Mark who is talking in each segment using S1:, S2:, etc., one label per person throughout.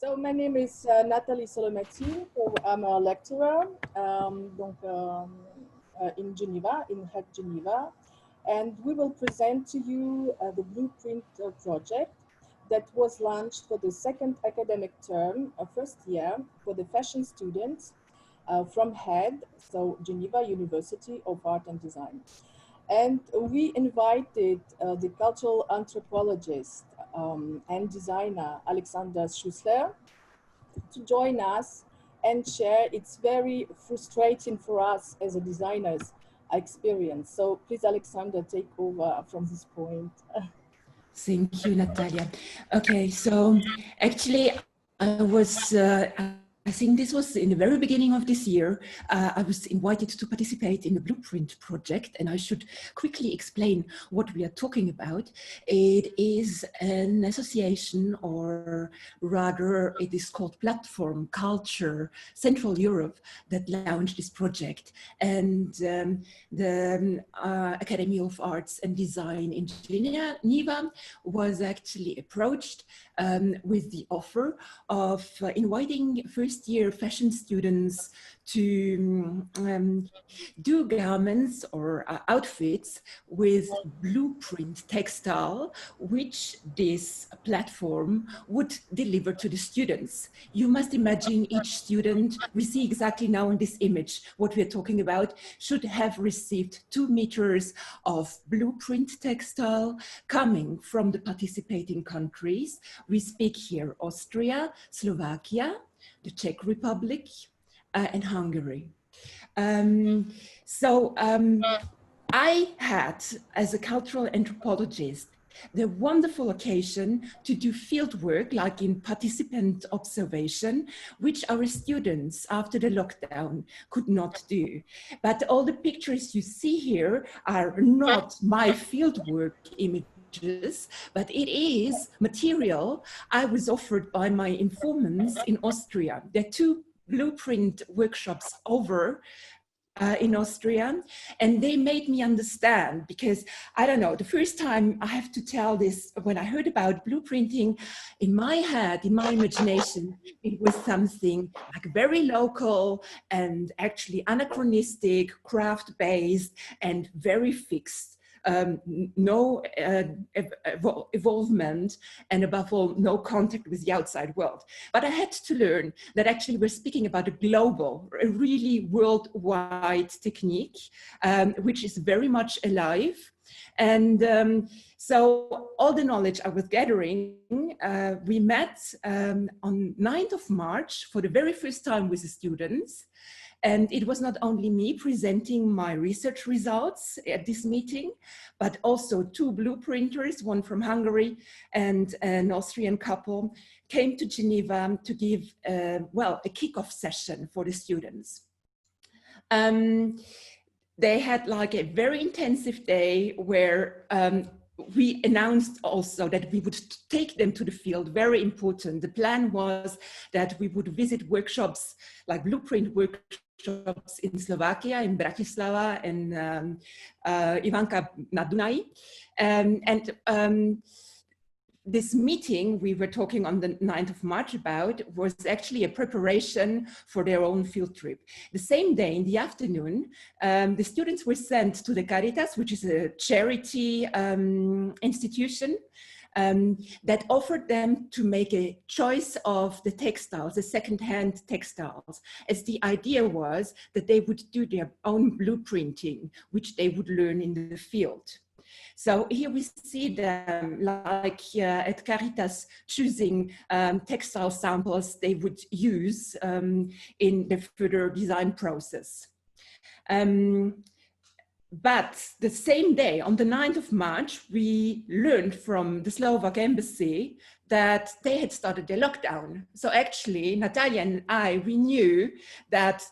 S1: So my name is Natalia Solomatine. So I'm a lecturer in Geneva, in Geneva. And we will present to you the blueprint project that was launched for the second academic term, first year, for the fashion students from HED, so Geneva University of Art and Design. And we invited the cultural anthropologist and designer Alexandra Schüssler to join us and share. It's very frustrating for us as a designers experience. So please, Alexandra, take over from this point.
S2: Thank you, Natalia. Okay, so actually I think this was in the very beginning of this year. I was invited to participate in the Blueprint project, and I should quickly explain what we are talking about. It is an association, or rather it is called Platform Culture Central Europe, that launched this project. And the Academy of Arts and Design in Geneva was actually approached with the offer of inviting first-year fashion students to do garments or outfits with blueprint textile, which this platform would deliver to the students. You must imagine each student, we see exactly now in this image what we're talking about, should have received 2 meters of blueprint textile coming from the participating countries. We speak here Austria, Slovakia, the Czech Republic, and Hungary. I had, as a cultural anthropologist, the wonderful occasion to do field work, like in participant observation, which our students after the lockdown could not do. But all the pictures you see here are not my field work images, but it is material I was offered by my informants in Austria. There are 2 blueprint workshops over in Austria, and they made me understand, because I don't know, the first time I have to tell this, when I heard about blueprinting, in my head, in my imagination, it was something like very local and actually anachronistic, craft-based and very fixed. No evolvement, and above all, no contact with the outside world. But I had to learn that actually we're speaking about a global, a really worldwide technique, which is very much alive. And so all the knowledge I was gathering, we met on 9th of March for the very first time with the students. And it was not only me presenting my research results at this meeting, but also 2 blueprinters, one from Hungary and an Austrian couple, came to Geneva to give, well, a kickoff session for the students. They had like a very intensive day where we announced also that we would take them to the field, very important. The plan was that we would visit workshops, like blueprint workshops in Slovakia, in Bratislava, and Ivanka na Dunaj. This meeting we were talking on the 9th of March about was actually a preparation for their own field trip. The same day in the afternoon, the students were sent to the Caritas, which is a charity institution that offered them to make a choice of the textiles, the second-hand textiles, as the idea was that they would do their own blueprinting, which they would learn in the field. So here we see them, like at Caritas, choosing textile samples they would use in the further design process. But the same day, on the 9th of March, we learned from the Slovak embassy that they had started their lockdown. So actually, Natalia and I, we knew that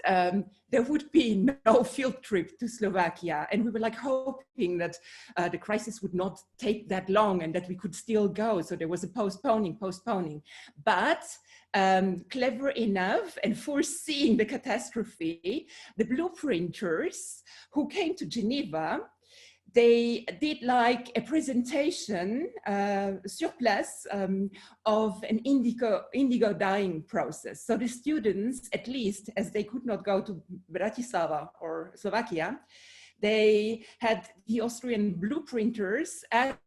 S2: there would be no field trip to Slovakia. And we were like hoping that the crisis would not take that long and that we could still go. So there was a postponing. But clever enough and foreseeing the catastrophe, the blueprinters who came to Geneva, they did like a presentation sur place of an indigo dyeing process. So the students, at least as they could not go to Bratislava or Slovakia, they had the Austrian blueprinters at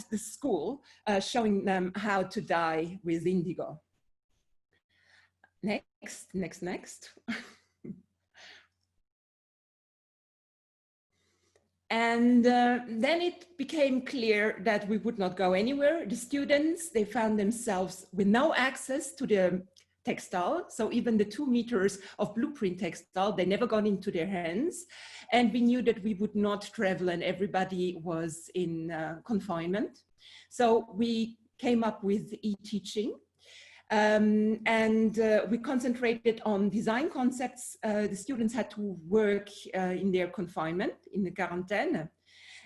S2: the school showing them how to dye with indigo. Next. And then it became clear that we would not go anywhere. The students, they found themselves with no access to the textile. So even the 2 meters of blueprint textile, they never got into their hands. And we knew that we would not travel and everybody was in confinement. So we came up with Eteaching. We concentrated on design concepts. The students had to work in their confinement, in the quarantine,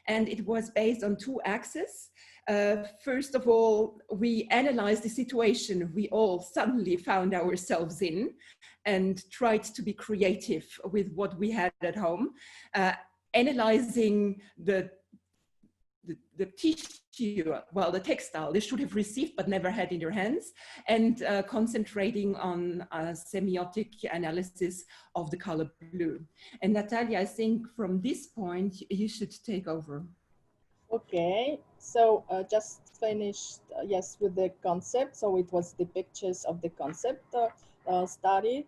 S2: and it was based on 2 axes. First of all, we analyzed the situation we all suddenly found ourselves in and tried to be creative with what we had at home, analyzing the tissue, well, the textile they should have received but never had in their hands, and concentrating on a semiotic analysis of the color blue. And Natalia, I think from this point, you should take over.
S1: Okay, so just finished, yes, with the concept. So it was the pictures of the concept study.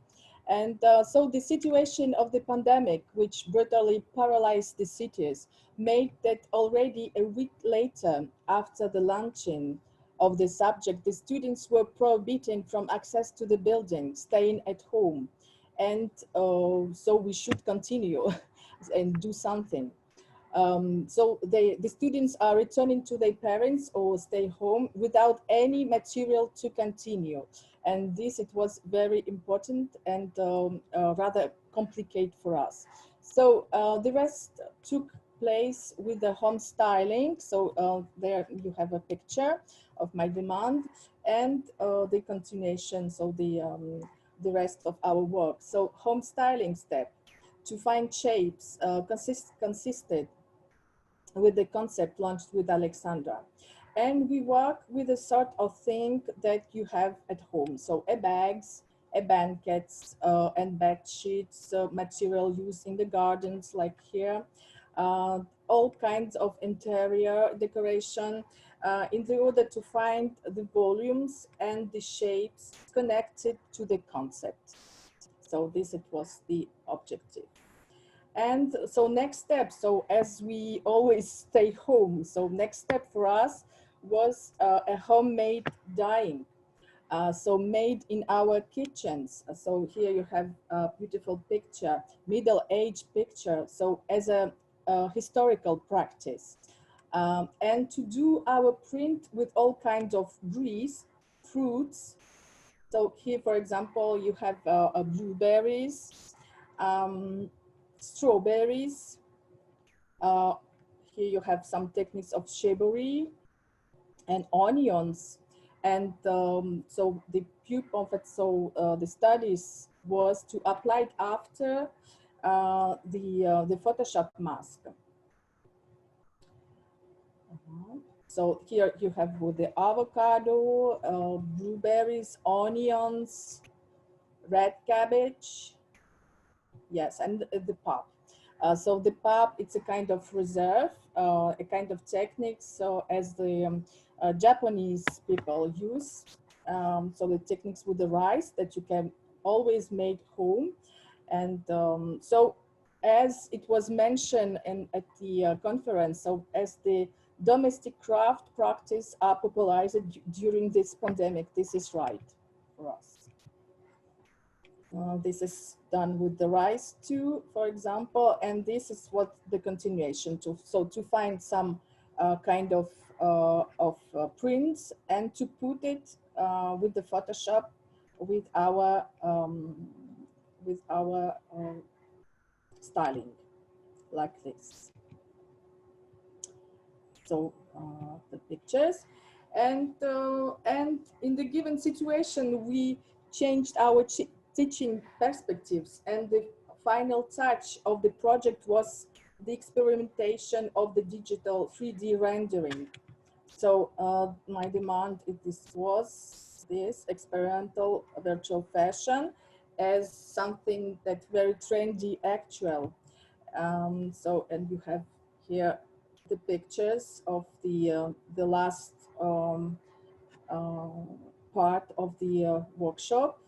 S1: And so the situation of the pandemic, which brutally paralyzed the cities, made that already a week later, after the launching of the subject, the students were prohibited from access to the building, staying at home. And so we should continue and do something. So the students are returning to their parents or stay home without any material to continue. And this, it was very important and rather complicated for us. So the rest took place with the home styling. So there you have a picture of my demand and the continuation, so the rest of our work. So home styling step to find shapes consisted with the concept launched with Alexandra. And we work with a sort of thing that you have at home. So bags, blankets, and bed sheets, material used in the gardens like here, all kinds of interior decoration in order to find the volumes and the shapes connected to the concept. So this, it was the objective. And so next step, so as we always stay home, so next step for us was a homemade dyeing. So made in our kitchens. So here you have a beautiful picture, middle-aged picture. So as a historical practice. And to do our print with all kinds of grease, fruits. So here, for example, you have blueberries, strawberries. Here you have some techniques of chicory and onions. And so the the studies was to apply it after the Photoshop mask. So here you have with the avocado, blueberries, onions, red cabbage, yes, and the pulp. So the pulp, it's a kind of reserve, a kind of technique. So as the Japanese people use, so the techniques with the rice that you can always make home. And so as it was mentioned at the conference, so as the domestic craft practice are popularized during this pandemic, this is right for us. This is done with the rice too, for example, and this is what the continuation to. So to find some kind of prints and to put it with the Photoshop with our styling like this. So the pictures, and in the given situation, we changed our teaching perspectives, and the final touch of the project was the experimentation of the digital 3D rendering. So my demand was this experimental virtual fashion as something that very trendy actual. So, and you have here the pictures of the last part of the workshop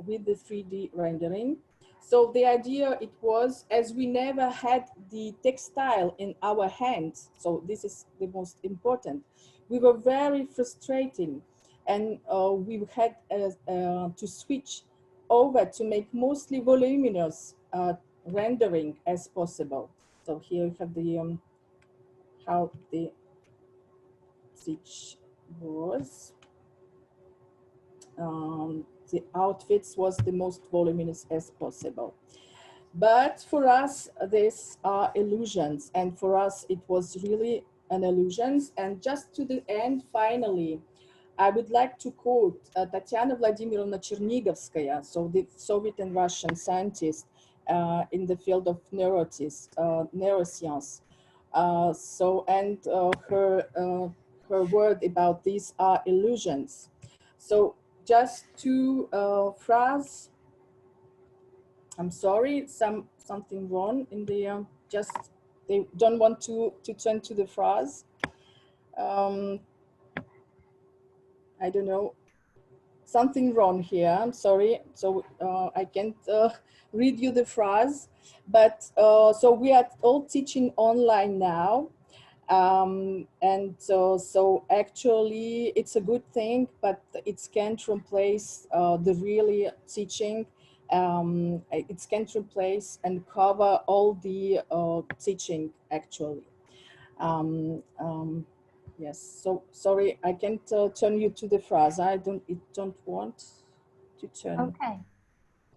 S1: with the 3D rendering. So the idea it was, as we never had the textile in our hands, so this is the most important, we were very frustrated, and we had to switch over to make mostly voluminous rendering as possible. So here you have the how the stitch was. The outfits was the most voluminous as possible. But for us, these are illusions. And for us, it was really an illusion. And just to the end, finally, I would like to quote Tatiana Vladimirovna Chernigovskaya, so the Soviet and Russian scientist in the field of neuroscience. Her word about these are illusions. So just two phrases. I'm sorry, something wrong in the just they don't want to turn to the phrase. I don't know, something wrong here. I'm sorry. So I can't read you the phrase, but so we are all teaching online now. So actually it's a good thing, but it can't replace the really teaching. It can't replace and cover all the teaching actually. Yes, so sorry, I can't turn you to the phrase. I don't want to turn.
S3: Okay.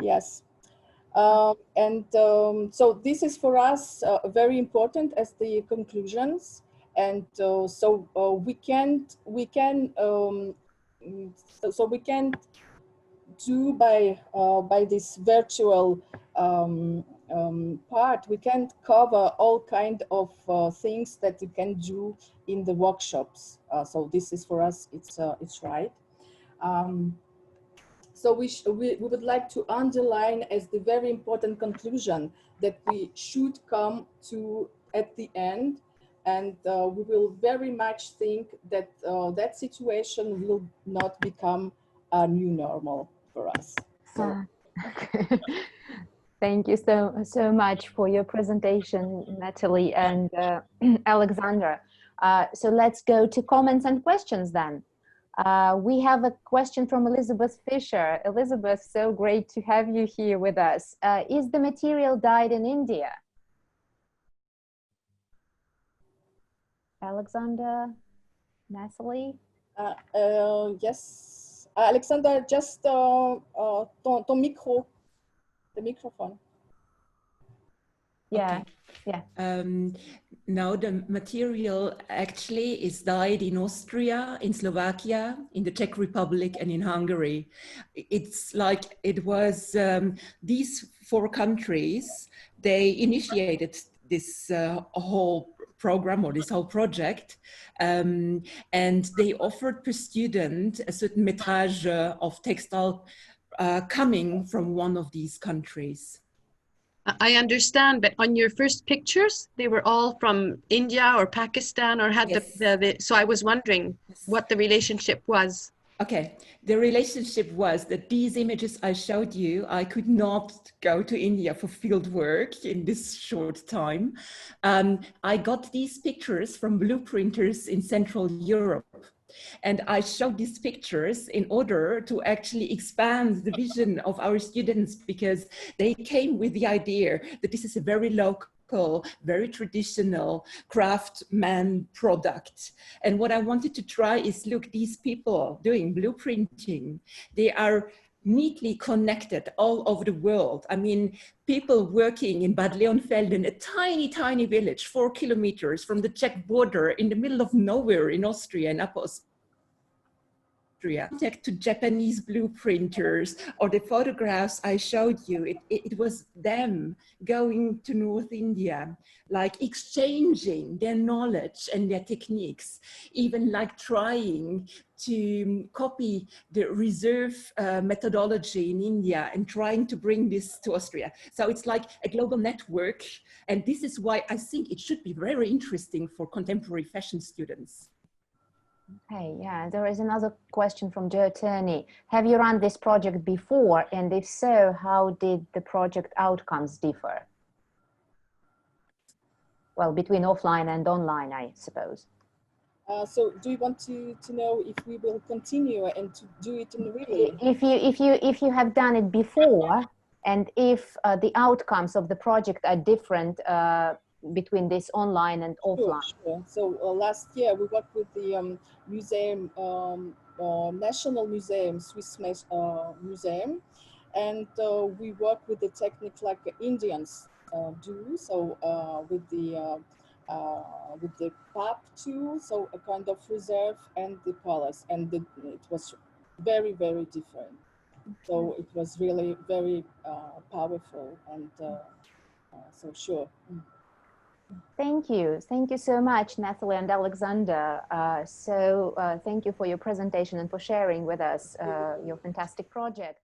S1: Yes. So this is for us very important as the conclusions, and we can do by this virtual part, we can cover all kind of things that you can do in the workshops. So this is for us, it's right. So we would like to underline as the very important conclusion that we should come to at the end, and we will very much think that that situation will not become a new normal for us. So.
S3: Okay. Thank you so much for your presentation, Natalie and Alexandra. So let's go to comments and questions then. We have a question from Elizabeth Fisher. Elizabeth, so great to have you here with us. Is the material dyed in India? Alexandra, Natalie?
S1: Yes. Alexandra, just ton micro, the microphone.
S3: Yeah,
S2: okay.
S3: Yeah.
S2: Now the material actually is dyed in Austria, in Slovakia, in the Czech Republic, and in Hungary. It's like it was these 4 countries, they initiated this whole program or this whole project, and they offered per student a certain metrage of textile coming from one of these countries.
S4: I understand, but on your first pictures, they were all from India or Pakistan, or had
S2: yes.
S4: so I was wondering what the relationship was.
S2: Okay, the relationship was that these images I showed you, I could not go to India for field work in this short time. I got these pictures from blueprinters in Central Europe. And I showed these pictures in order to actually expand the vision of our students, because they came with the idea that this is a very local, very traditional craftsman product. And what I wanted to try is, look, these people doing blueprinting, they are neatly connected all over the world. I mean, people working in Bad Leonfelden, a tiny, tiny village, 4 kilometers from the Czech border in the middle of nowhere in Austria and Apples. Austria. Contact to Japanese blueprinters, or the photographs I showed you, it was them going to North India, like exchanging their knowledge and their techniques, even like trying to copy the reserve methodology in India and trying to bring this to Austria. So it's like a global network. And this is why I think it should be very interesting for contemporary fashion students.
S3: Okay, yeah, there is another question from Joe Turney. Have you run this project before? And if so, how did the project outcomes differ? Well, between offline and online, I suppose.
S1: So do you want to know if we will continue and to do it in really?
S3: If you have done it before, and if the outcomes of the project are different between this online and offline.
S1: Sure. So last year we worked with the museum, National Museum, Swiss Museum, and we work with the technique like Indians do. So with the pap tool, so a kind of reserve, and the palace, and it was very, very different. So it was really very powerful, and so sure.
S3: Thank you so much, Natalia and Alexander. Thank you for your presentation and for sharing with us your fantastic project.